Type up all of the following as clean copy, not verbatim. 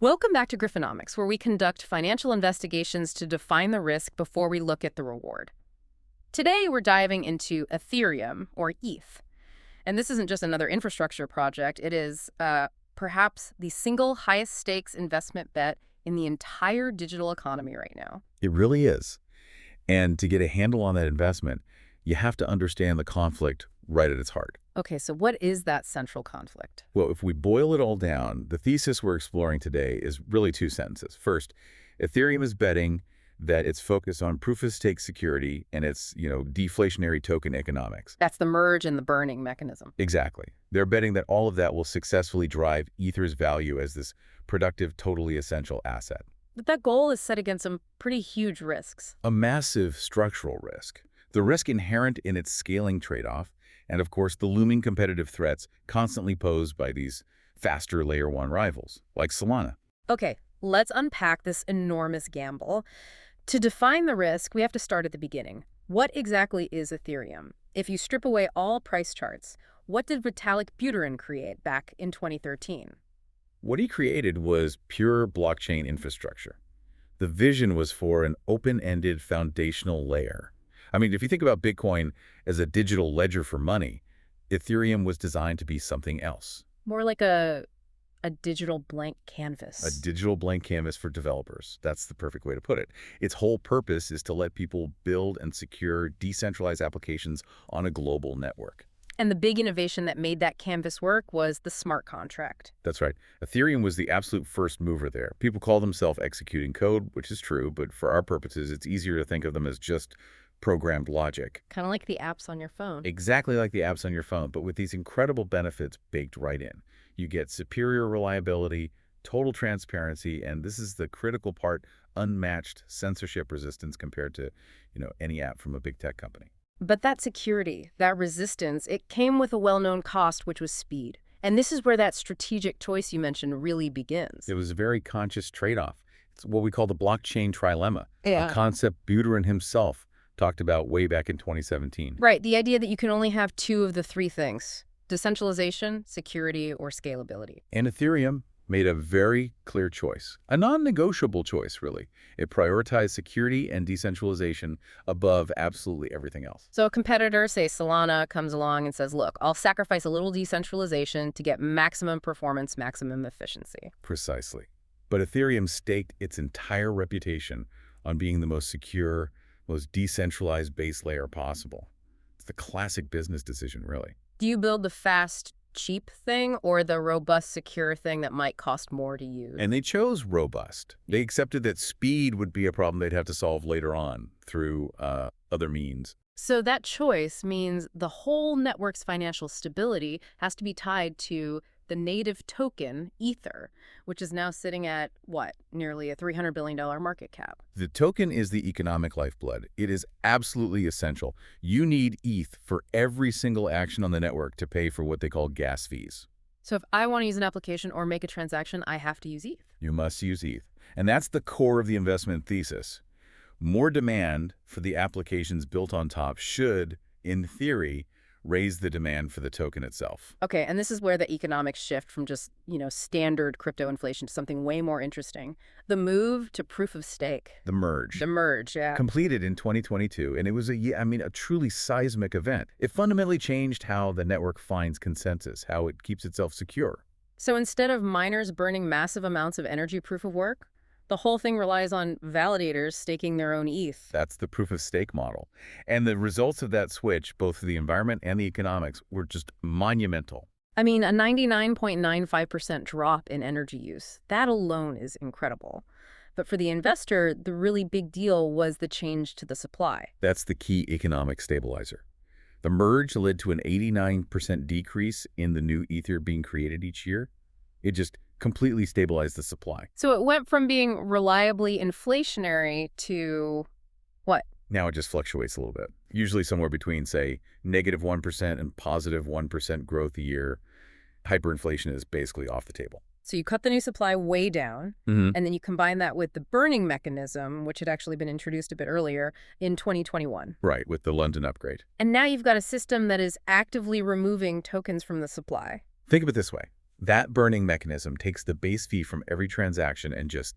Welcome back to Griffonomics, where we conduct financial investigations to define the risk before we look at the reward. Today, we're diving into Ethereum, or ETH. And this isn't just another infrastructure project. It is perhaps the single highest stakes investment bet in the entire digital economy right now. It really is. And to get a handle on that investment, you have to understand the conflict right at its heart. Okay, so what is that central conflict? Well, if we boil it all down, the thesis we're exploring today is really two sentences. First, Ethereum is betting that it's focused on proof-of-stake security and its, deflationary token economics. That's the merge and the burning mechanism. Exactly. They're betting that all of that will successfully drive Ether's value as this productive, totally essential asset. But that goal is set against some pretty huge risks. A massive structural risk. The risk inherent in its scaling trade-off, and of course the looming competitive threats constantly posed by these faster Layer 1 rivals, like Solana. Okay, let's unpack this enormous gamble. To define the risk, we have to start at the beginning. What exactly is Ethereum? If you strip away all price charts, what did Vitalik Buterin create back in 2013? What he created was pure blockchain infrastructure. The vision was for an open-ended foundational layer. I mean, if you think about Bitcoin as a digital ledger for money, Ethereum was designed to be something else. More like a digital blank canvas. A digital blank canvas for developers. That's the perfect way to put it. Its whole purpose is to let people build and secure decentralized applications on a global network. And the big innovation that made that canvas work was the smart contract. That's right. Ethereum was the absolute first mover there. People call themselves executing code, which is true, but for our purposes, it's easier to think of them as just programmed logic. Kind of like the apps on your phone. Exactly like the apps on your phone, but with these incredible benefits baked right in. You get superior reliability, total transparency, and this is the critical part, unmatched censorship resistance compared to, any app from a big tech company. But that security, that resistance, it came with a well-known cost, which was speed. And this is where that strategic choice you mentioned really begins. It was a very conscious trade-off. It's what we call the blockchain trilemma, Yeah. a concept Buterin himself talked about way back in 2017. Right, the idea that you can only have two of the three things: decentralization, security, or scalability. And Ethereum made a very clear choice, a non-negotiable choice, really. It prioritized security and decentralization above absolutely everything else. So a competitor, say Solana, comes along and says, look, I'll sacrifice a little decentralization to get maximum performance, maximum efficiency. Precisely. But Ethereum staked its entire reputation on being the most secure, most decentralized base layer possible. It's the classic business decision, really. Do you build the fast, cheap thing or the robust, secure thing that might cost more to use? And they chose robust. They accepted that speed would be a problem they'd have to solve later on through other means. So that choice means the whole network's financial stability has to be tied to the native token, Ether, which is now sitting at, nearly a $300 billion market cap. The token is the economic lifeblood. It is absolutely essential. You need ETH for every single action on the network to pay for what they call gas fees. So if I want to use an application or make a transaction, I have to use ETH. You must use ETH. And that's the core of the investment thesis. More demand for the applications built on top should, in theory, raise the demand for the token itself. Okay, and this is where the economics shift from just, standard crypto inflation to something way more interesting. The move to proof of stake. The merge. The merge, yeah. Completed in 2022, and it was a truly seismic event. It fundamentally changed how the network finds consensus, how it keeps itself secure. So instead of miners burning massive amounts of energy proof of work, the whole thing relies on validators staking their own ETH. That's the proof of stake model. And the results of that switch, both for the environment and the economics, were just monumental. I mean, a 99.95% drop in energy use. That alone is incredible. But for the investor, the really big deal was the change to the supply. That's the key economic stabilizer. The merge led to an 89% decrease in the new Ether being created each year. It just completely stabilized the supply. So it went from being reliably inflationary to what? Now it just fluctuates a little bit. Usually somewhere between, say, -1% and +1% growth a year. Hyperinflation is basically off the table. So you cut the new supply way down, and then you combine that with the burning mechanism, which had actually been introduced a bit earlier in 2021. Right, with the London upgrade. And now you've got a system that is actively removing tokens from the supply. Think of it this way. That burning mechanism takes the base fee from every transaction and just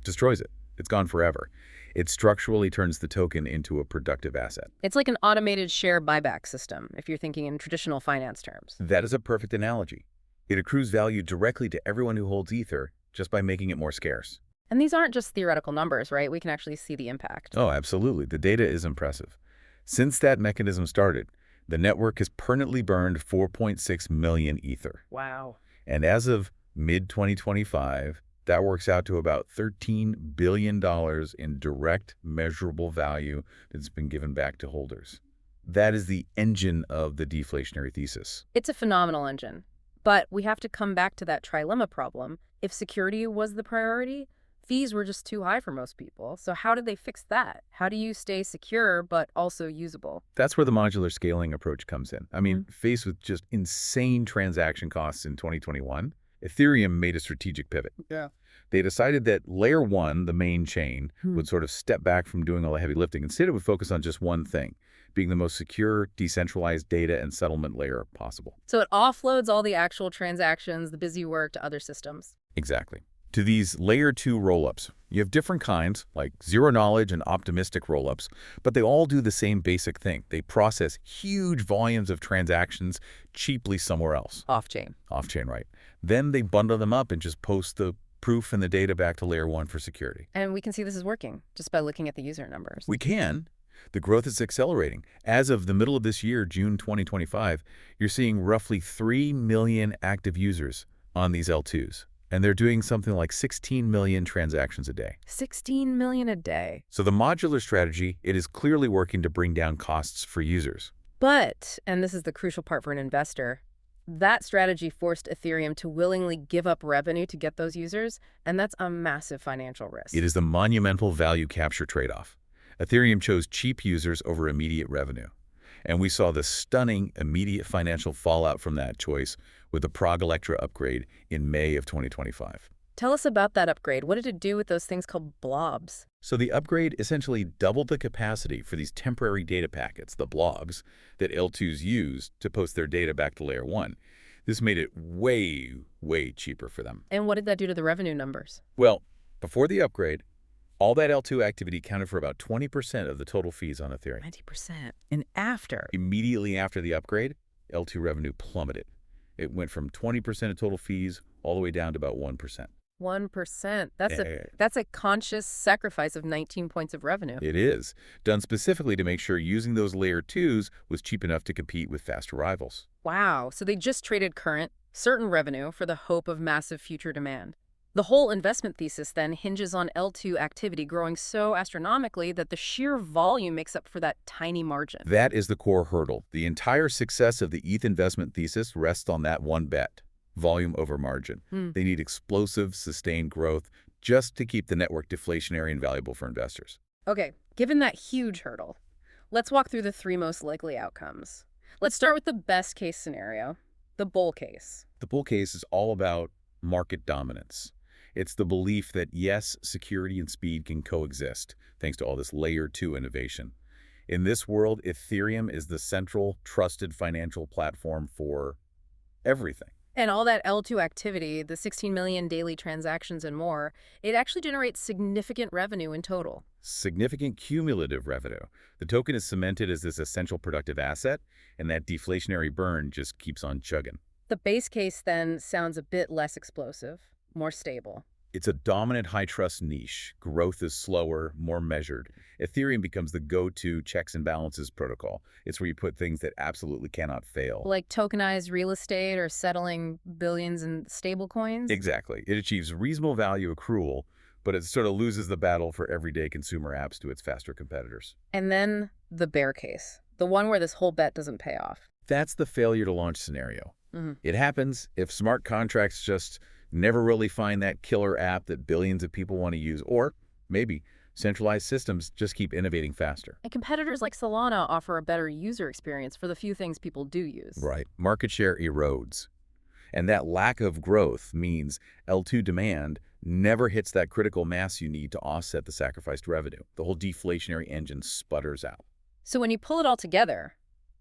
destroys it. It's gone forever. It structurally turns the token into a productive asset. It's like an automated share buyback system, if you're thinking in traditional finance terms. That is a perfect analogy. It accrues value directly to everyone who holds Ether just by making it more scarce. And these aren't just theoretical numbers, right? We can actually see the impact. Oh, absolutely. The data is impressive. Since that mechanism started, the network has permanently burned 4.6 million Ether. Wow. And as of mid-2025, that works out to about $13 billion in direct measurable value that's been given back to holders. That is the engine of the deflationary thesis. It's a phenomenal engine. But we have to come back to that trilemma problem. If security was the priority, fees were just too high for most people. So how did they fix that? How do you stay secure but also usable? That's where the modular scaling approach comes in. I mean, faced with just insane transaction costs in 2021, Ethereum made a strategic pivot. Yeah. They decided that layer one, the main chain, would sort of step back from doing all the heavy lifting. Instead, it would focus on just one thing, being the most secure, decentralized data and settlement layer possible. So it offloads all the actual transactions, the busy work, to other systems. Exactly. To these layer two rollups, you have different kinds, like zero knowledge and optimistic rollups, but they all do the same basic thing. They process huge volumes of transactions cheaply somewhere else. Off-chain. Off-chain, right. Then they bundle them up and just post the proof and the data back to layer one for security. And we can see this is working just by looking at the user numbers. We can. The growth is accelerating. As of the middle of this year, June 2025, you're seeing roughly 3 million active users on these L2s. And they're doing something like 16 million transactions a day. 16 million a day. So the modular strategy, it is clearly working to bring down costs for users. But, and this is the crucial part for an investor, that strategy forced Ethereum to willingly give up revenue to get those users, and that's a massive financial risk. It is the monumental value capture trade-off. Ethereum chose cheap users over immediate revenue. And we saw the stunning immediate financial fallout from that choice with the Prague-Electra upgrade in May of 2025. Tell us about that upgrade. What did it do with those things called blobs? So the upgrade essentially doubled the capacity for these temporary data packets, the blobs, that L2s use to post their data back to layer one. This made it way, way cheaper for them. And what did that do to the revenue numbers? Well, before the upgrade, all that L2 activity accounted for about 20% of the total fees on Ethereum. 20%. And after? Immediately after the upgrade, L2 revenue plummeted. It went from 20% of total fees all the way down to about 1%. 1%. That's a conscious sacrifice of 19 points of revenue. It is, done specifically to make sure using those layer 2s was cheap enough to compete with fast arrivals. Wow. So they just traded current, certain revenue for the hope of massive future demand. The whole investment thesis then hinges on L2 activity growing so astronomically that the sheer volume makes up for that tiny margin. That is the core hurdle. The entire success of the ETH investment thesis rests on that one bet, volume over margin. They need explosive, sustained growth just to keep the network deflationary and valuable for investors. Okay, given that huge hurdle, let's walk through the three most likely outcomes. Let's start with the best case scenario, the bull case. The bull case is all about market dominance. It's the belief that, yes, security and speed can coexist, thanks to all this layer 2 innovation. In this world, Ethereum is the central, trusted financial platform for everything. And all that L2 activity, the 16 million daily transactions and more, it actually generates significant revenue in total. Significant cumulative revenue. The token is cemented as this essential productive asset, and that deflationary burn just keeps on chugging. The base case then sounds a bit less explosive, more stable. It's a dominant high-trust niche. Growth is slower, more measured. Ethereum becomes the go-to checks and balances protocol. It's where you put things that absolutely cannot fail. Like tokenized real estate or settling billions in stablecoins? Exactly. It achieves reasonable value accrual, but it sort of loses the battle for everyday consumer apps to its faster competitors. And then the bear case, the one where this whole bet doesn't pay off. That's the failure to launch scenario. It happens if smart contracts just never really find that killer app that billions of people want to use, or maybe centralized systems just keep innovating faster. And competitors like Solana offer a better user experience for the few things people do use. Right. Market share erodes. And that lack of growth means L2 demand never hits that critical mass you need to offset the sacrificed revenue. The whole deflationary engine sputters out. So when you pull it all together,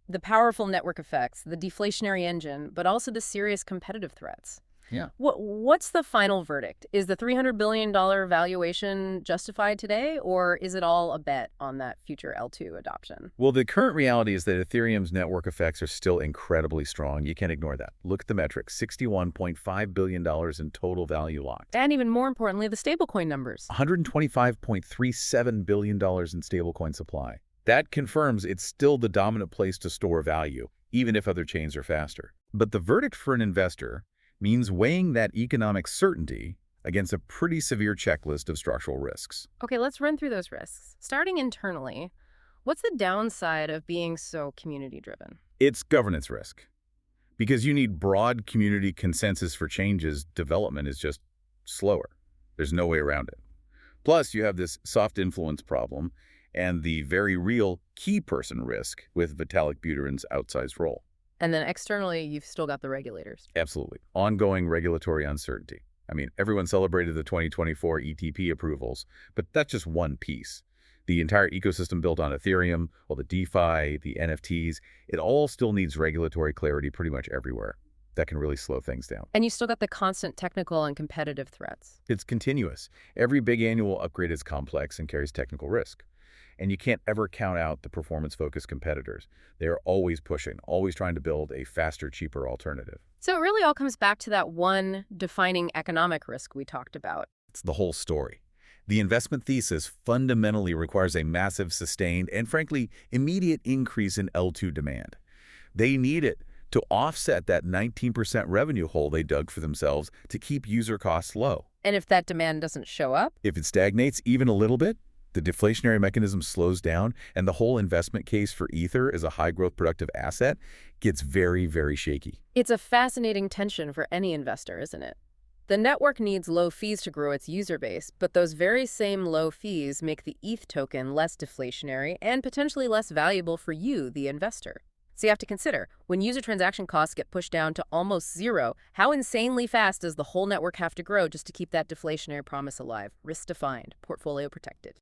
The powerful network effects, the deflationary engine, but also the serious competitive threats. Yeah. What's the final verdict? Is the $300 billion valuation justified today, or is it all a bet on that future L2 adoption? Well, the current reality is that Ethereum's network effects are still incredibly strong. You can't ignore that. Look at the metrics, $61.5 billion in total value locked. And even more importantly, the stablecoin numbers. $125.37 billion in stablecoin supply. That confirms it's still the dominant place to store value, even if other chains are faster. But the verdict for an investor means weighing that economic certainty against a pretty severe checklist of structural risks. Okay, let's run through those risks. Starting internally, what's the downside of being so community-driven? It's governance risk. Because you need broad community consensus for changes, development is just slower. There's no way around it. Plus, you have this soft influence problem and the very real key person risk with Vitalik Buterin's outsized role. And then externally, you've still got the regulators. Absolutely. Ongoing regulatory uncertainty. I mean, everyone celebrated the 2024 ETP approvals, but that's just one piece. The entire ecosystem built on Ethereum, all the DeFi, the NFTs, it all still needs regulatory clarity pretty much everywhere. That can really slow things down. And you still got the constant technical and competitive threats. It's continuous. Every big annual upgrade is complex and carries technical risk. And you can't ever count out the performance-focused competitors. They're always pushing, always trying to build a faster, cheaper alternative. So it really all comes back to that one defining economic risk we talked about. It's the whole story. The investment thesis fundamentally requires a massive, sustained, and frankly, immediate increase in L2 demand. They need it to offset that 19% revenue hole they dug for themselves to keep user costs low. And if that demand doesn't show up? If it stagnates even a little bit, the deflationary mechanism slows down, and the whole investment case for Ether as a high-growth productive asset gets very, very shaky. It's a fascinating tension for any investor, isn't it? The network needs low fees to grow its user base, but those very same low fees make the ETH token less deflationary and potentially less valuable for you, the investor. So you have to consider, when user transaction costs get pushed down to almost zero, how insanely fast does the whole network have to grow just to keep that deflationary promise alive? Risk defined, portfolio protected.